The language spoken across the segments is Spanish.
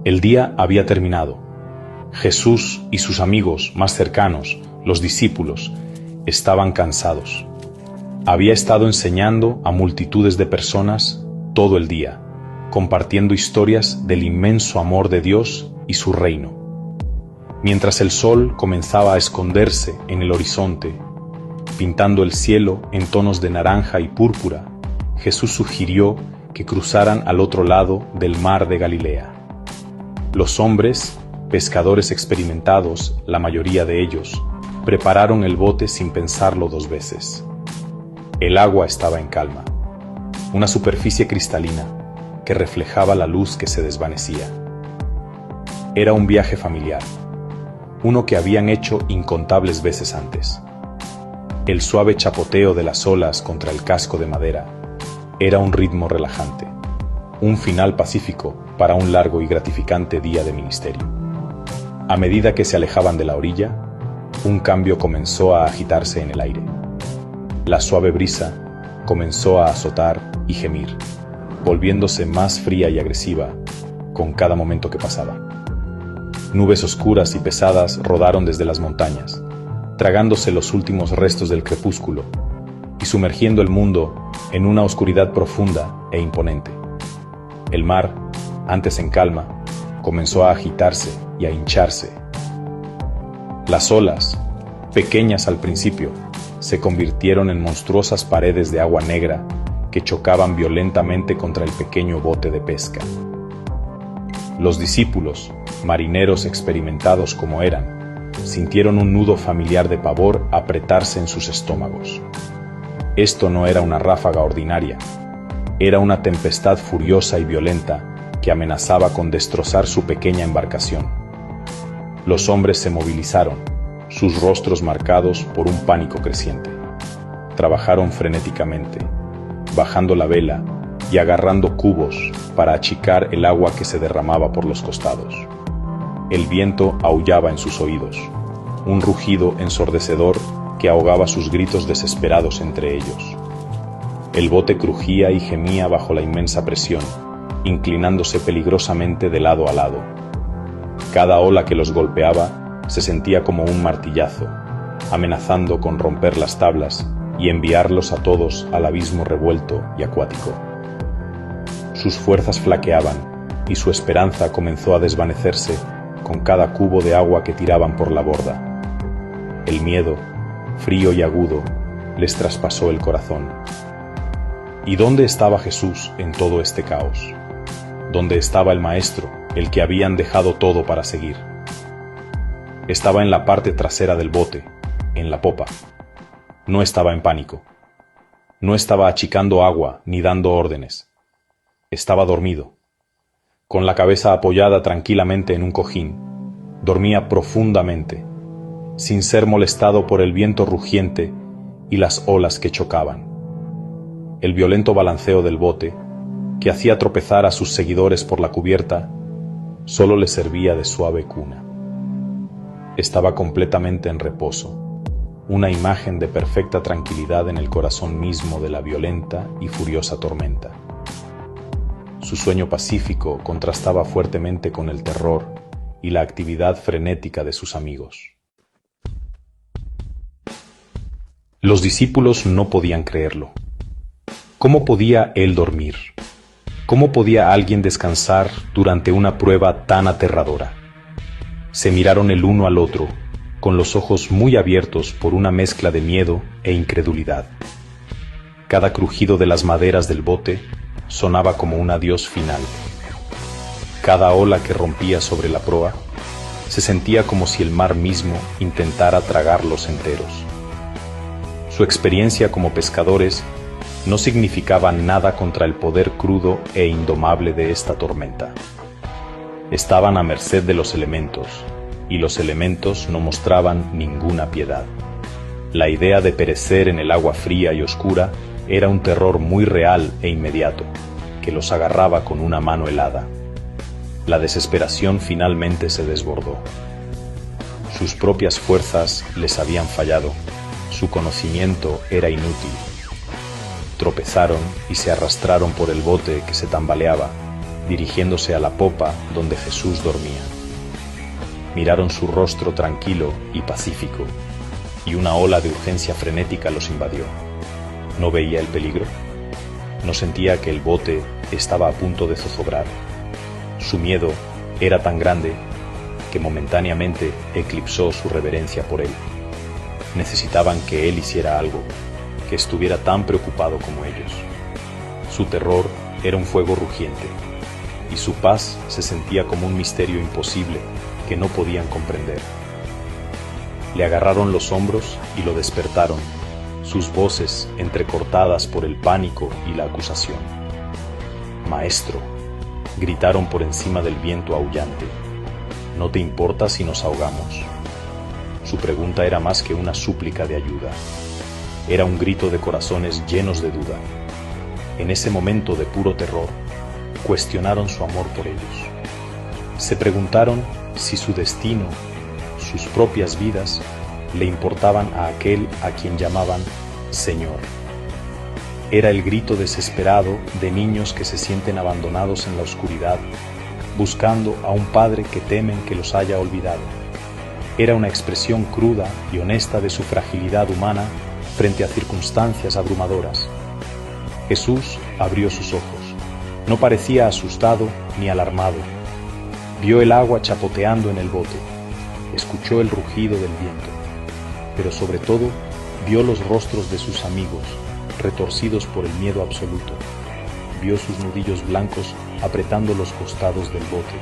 El día había terminado. Jesús y sus amigos más cercanos, los discípulos, estaban cansados. Había estado enseñando a multitudes de personas todo el día, compartiendo historias del inmenso amor de Dios y su reino. Mientras el sol comenzaba a esconderse en el horizonte, pintando el cielo en tonos de naranja y púrpura, Jesús sugirió que cruzaran al otro lado del mar de Galilea. Los hombres, pescadores experimentados, la mayoría de ellos, prepararon el bote sin pensarlo dos veces. El agua estaba en calma, una superficie cristalina que reflejaba la luz que se desvanecía. Era un viaje familiar, uno que habían hecho incontables veces antes. El suave chapoteo de las olas contra el casco de madera era un ritmo relajante, un final pacífico para un largo y gratificante día de ministerio. A medida que se alejaban de la orilla, un cambio comenzó a agitarse en el aire. La suave brisa comenzó a azotar y gemir, volviéndose más fría y agresiva con cada momento que pasaba. Nubes oscuras y pesadas rodaron desde las montañas, tragándose los últimos restos del crepúsculo y sumergiendo el mundo en una oscuridad profunda e imponente. El mar, antes en calma, comenzó a agitarse y a hincharse. Las olas, pequeñas al principio, se convirtieron en monstruosas paredes de agua negra que chocaban violentamente contra el pequeño bote de pesca. Los discípulos, marineros experimentados como eran, sintieron un nudo familiar de pavor apretarse en sus estómagos. Esto no era una ráfaga ordinaria, era una tempestad furiosa y violenta que amenazaba con destrozar su pequeña embarcación. Los hombres se movilizaron, sus rostros marcados por un pánico creciente. Trabajaron frenéticamente, bajando la vela y agarrando cubos para achicar el agua que se derramaba por los costados. El viento aullaba en sus oídos, un rugido ensordecedor que ahogaba sus gritos desesperados entre ellos. El bote crujía y gemía bajo la inmensa presión, inclinándose peligrosamente de lado a lado. Cada ola que los golpeaba se sentía como un martillazo, amenazando con romper las tablas y enviarlos a todos al abismo revuelto y acuático. Sus fuerzas flaqueaban y su esperanza comenzó a desvanecerse con cada cubo de agua que tiraban por la borda. El miedo, frío y agudo, les traspasó el corazón. ¿Y dónde estaba Jesús en todo este caos? ¿Dónde estaba el Maestro, el que habían dejado todo para seguir? Estaba en la parte trasera del bote, en la popa. No estaba en pánico. No estaba achicando agua ni dando órdenes. Estaba dormido. Con la cabeza apoyada tranquilamente en un cojín, dormía profundamente, sin ser molestado por el viento rugiente y las olas que chocaban. El violento balanceo del bote, que hacía tropezar a sus seguidores por la cubierta, solo le servía de suave cuna. Estaba completamente en reposo, una imagen de perfecta tranquilidad en el corazón mismo de la violenta y furiosa tormenta. Su sueño pacífico contrastaba fuertemente con el terror y la actividad frenética de sus amigos. Los discípulos no podían creerlo. ¿Cómo podía él dormir? ¿Cómo podía alguien descansar durante una prueba tan aterradora? Se miraron el uno al otro, con los ojos muy abiertos por una mezcla de miedo e incredulidad. Cada crujido de las maderas del bote sonaba como un adiós final. Cada ola que rompía sobre la proa se sentía como si el mar mismo intentara tragarlos enteros. Su experiencia como pescadores no significaba nada contra el poder crudo e indomable de esta tormenta. Estaban a merced de los elementos, y los elementos no mostraban ninguna piedad. La idea de perecer en el agua fría y oscura era un terror muy real e inmediato, que los agarraba con una mano helada. La desesperación finalmente se desbordó. Sus propias fuerzas les habían fallado, su conocimiento era inútil. Tropezaron y se arrastraron por el bote que se tambaleaba, dirigiéndose a la popa donde Jesús dormía. Miraron su rostro tranquilo y pacífico, y una ola de urgencia frenética los invadió. ¿No veía el peligro? ¿No sentía que el bote estaba a punto de zozobrar? Su miedo era tan grande que momentáneamente eclipsó su reverencia por él. Necesitaban que él hiciera algo, que estuviera tan preocupado como ellos. Su terror era un fuego rugiente, y su paz se sentía como un misterio imposible que no podían comprender. Le agarraron los hombros y lo despertaron, sus voces entrecortadas por el pánico y la acusación. «Maestro», gritaron por encima del viento aullante, «¿no te importa si nos ahogamos?». Su pregunta era más que una súplica de ayuda. Era un grito de corazones llenos de duda. En ese momento de puro terror, cuestionaron su amor por ellos. Se preguntaron si su destino, sus propias vidas, le importaban a aquel a quien llamaban Señor. Era el grito desesperado de niños que se sienten abandonados en la oscuridad, buscando a un padre que temen que los haya olvidado. Era una expresión cruda y honesta de su fragilidad humana frente a circunstancias abrumadoras. Jesús abrió sus ojos. No parecía asustado ni alarmado. Vio el agua chapoteando en el bote, escuchó el rugido del viento, pero sobre todo vio los rostros de sus amigos, retorcidos por el miedo absoluto. Vio sus nudillos blancos apretando los costados del bote.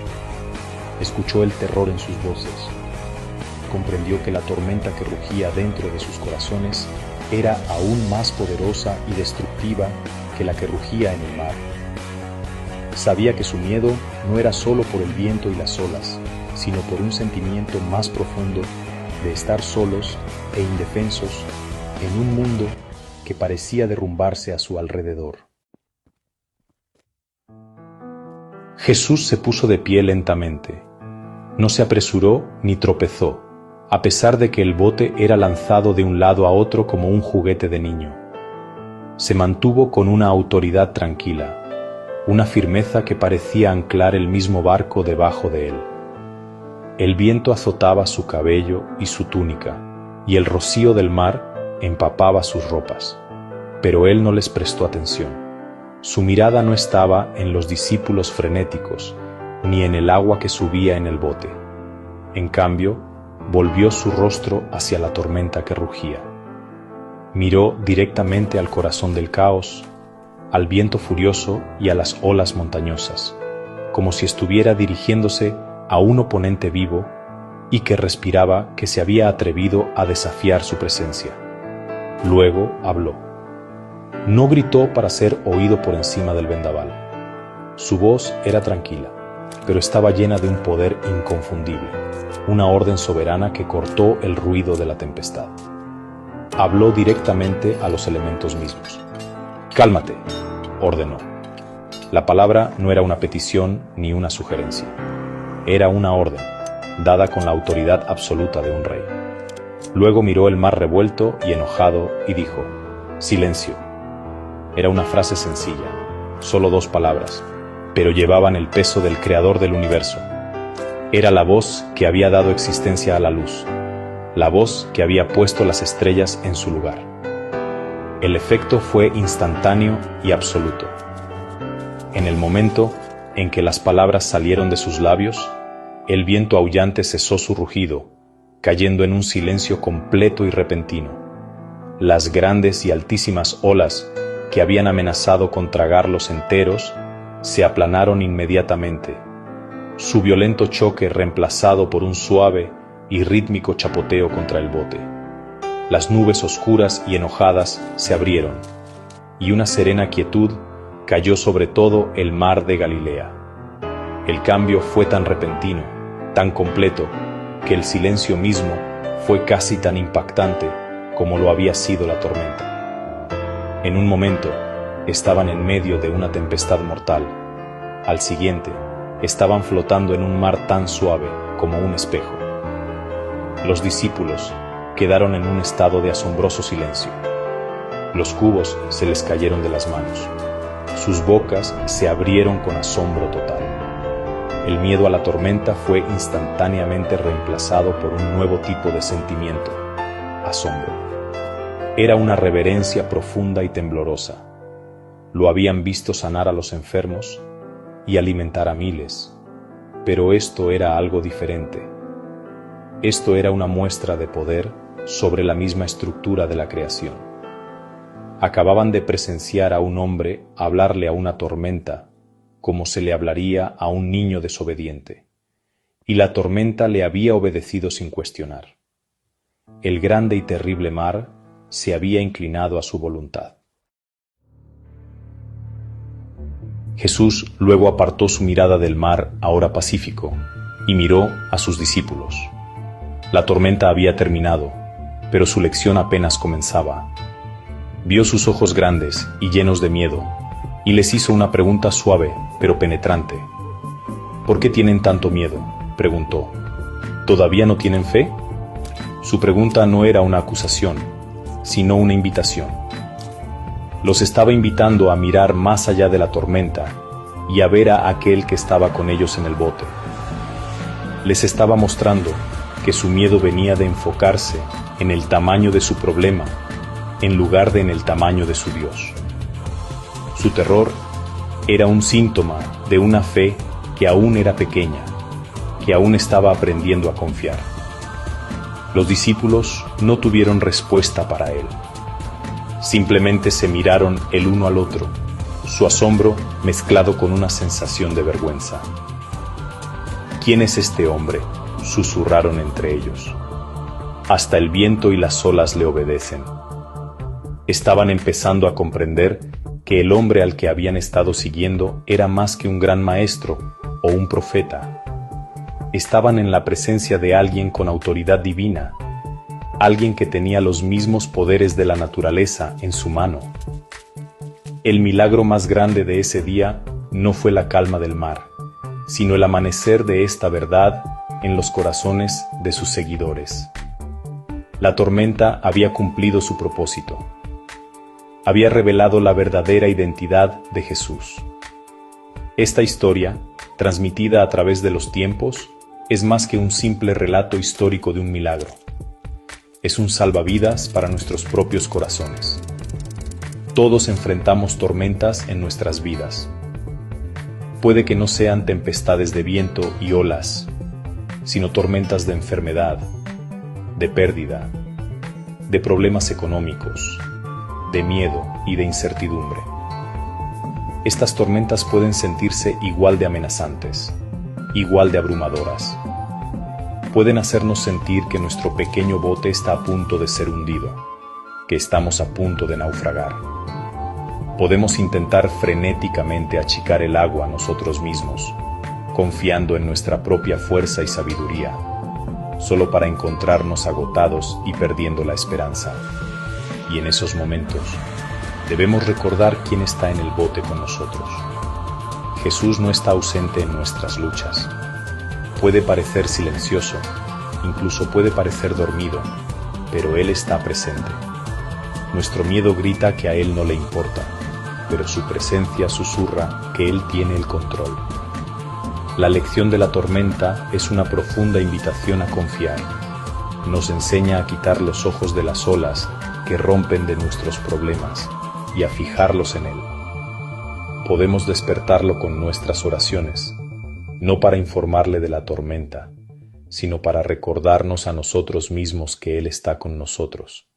Escuchó el terror en sus voces. Comprendió que la tormenta que rugía dentro de sus corazones era aún más poderosa y destructiva que la que rugía en el mar. Sabía que su miedo no era solo por el viento y las olas, sino por un sentimiento más profundo de estar solos e indefensos en un mundo que parecía derrumbarse a su alrededor. Jesús se puso de pie lentamente. No se apresuró ni tropezó, a pesar de que el bote era lanzado de un lado a otro como un juguete de niño. Se mantuvo con una autoridad tranquila, una firmeza que parecía anclar el mismo barco debajo de él. El viento azotaba su cabello y su túnica, y el rocío del mar empapaba sus ropas, pero él no les prestó atención. Su mirada no estaba en los discípulos frenéticos, ni en el agua que subía en el bote. En cambio, volvió su rostro hacia la tormenta que rugía. Miró directamente al corazón del caos, al viento furioso y a las olas montañosas, como si estuviera dirigiéndose a un oponente vivo y que respiraba que se había atrevido a desafiar su presencia. Luego habló. No gritó para ser oído por encima del vendaval. Su voz era tranquila, pero estaba llena de un poder inconfundible, una orden soberana que cortó el ruido de la tempestad. Habló directamente a los elementos mismos. «Cálmate», ordenó. La palabra no era una petición ni una sugerencia. Era una orden, dada con la autoridad absoluta de un rey. Luego miró el mar revuelto y enojado y dijo: «Silencio». Era una frase sencilla, solo 2 palabras, pero llevaban el peso del creador del universo. Era la voz que había dado existencia a la luz, la voz que había puesto las estrellas en su lugar. El efecto fue instantáneo y absoluto. En el momento en que las palabras salieron de sus labios, el viento aullante cesó su rugido, cayendo en un silencio completo y repentino. Las grandes y altísimas olas que habían amenazado con tragarlos enteros se aplanaron inmediatamente, su violento choque reemplazado por un suave y rítmico chapoteo contra el bote. Las nubes oscuras y enojadas se abrieron, y una serena quietud cayó sobre todo el mar de Galilea. El cambio fue tan repentino, tan completo, que el silencio mismo fue casi tan impactante como lo había sido la tormenta. En un momento estaban en medio de una tempestad mortal. Al siguiente, estaban flotando en un mar tan suave como un espejo. Los discípulos quedaron en un estado de asombroso silencio. Los cubos se les cayeron de las manos. Sus bocas se abrieron con asombro total. El miedo a la tormenta fue instantáneamente reemplazado por un nuevo tipo de sentimiento: asombro. Era una reverencia profunda y temblorosa. Lo habían visto sanar a los enfermos y alimentar a miles, pero esto era algo diferente. Esto era una muestra de poder sobre la misma estructura de la creación. Acababan de presenciar a un hombre hablarle a una tormenta como se le hablaría a un niño desobediente, y la tormenta le había obedecido sin cuestionar. El grande y terrible mar se había inclinado a su voluntad. Jesús luego apartó su mirada del mar, ahora pacífico, y miró a sus discípulos. La tormenta había terminado, pero su lección apenas comenzaba. Vio sus ojos grandes y llenos de miedo, y les hizo una pregunta suave, pero penetrante. ¿Por qué tienen tanto miedo?, preguntó. ¿Todavía no tienen fe? Su pregunta no era una acusación, sino una invitación. Los estaba invitando a mirar más allá de la tormenta y a ver a aquel que estaba con ellos en el bote. Les estaba mostrando que su miedo venía de enfocarse en el tamaño de su problema, en lugar de en el tamaño de su Dios. Su terror era un síntoma de una fe que aún era pequeña, que aún estaba aprendiendo a confiar. Los discípulos no tuvieron respuesta para él. Simplemente se miraron el uno al otro, su asombro mezclado con una sensación de vergüenza. ¿Quién es este hombre?, susurraron entre ellos. Hasta el viento y las olas le obedecen. Estaban empezando a comprender que el hombre al que habían estado siguiendo era más que un gran maestro o un profeta. Estaban en la presencia de alguien con autoridad divina, alguien que tenía los mismos poderes de la naturaleza en su mano. El milagro más grande de ese día no fue la calma del mar, sino el amanecer de esta verdad en los corazones de sus seguidores. La tormenta había cumplido su propósito. Había revelado la verdadera identidad de Jesús. Esta historia, transmitida a través de los tiempos, es más que un simple relato histórico de un milagro. Es un salvavidas para nuestros propios corazones. Todos enfrentamos tormentas en nuestras vidas. Puede que no sean tempestades de viento y olas, sino tormentas de enfermedad, de pérdida, de problemas económicos, de miedo y de incertidumbre. Estas tormentas pueden sentirse igual de amenazantes, igual de abrumadoras. Pueden hacernos sentir que nuestro pequeño bote está a punto de ser hundido, que estamos a punto de naufragar. Podemos intentar frenéticamente achicar el agua a nosotros mismos, confiando en nuestra propia fuerza y sabiduría, solo para encontrarnos agotados y perdiendo la esperanza. Y en esos momentos, debemos recordar quién está en el bote con nosotros. Jesús no está ausente en nuestras luchas. Puede parecer silencioso, incluso puede parecer dormido, pero Él está presente. Nuestro miedo grita que a Él no le importa, pero su presencia susurra que Él tiene el control. La lección de la tormenta es una profunda invitación a confiar. Nos enseña a quitar los ojos de las olas que rompen de nuestros problemas y a fijarlos en Él. Podemos despertarlo con nuestras oraciones, no para informarle de la tormenta, sino para recordarnos a nosotros mismos que Él está con nosotros,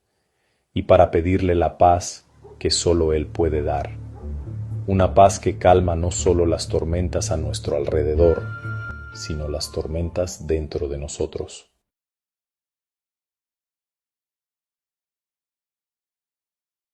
y para pedirle la paz que solo Él puede dar. Una paz que calma no solo las tormentas a nuestro alrededor, sino las tormentas dentro de nosotros.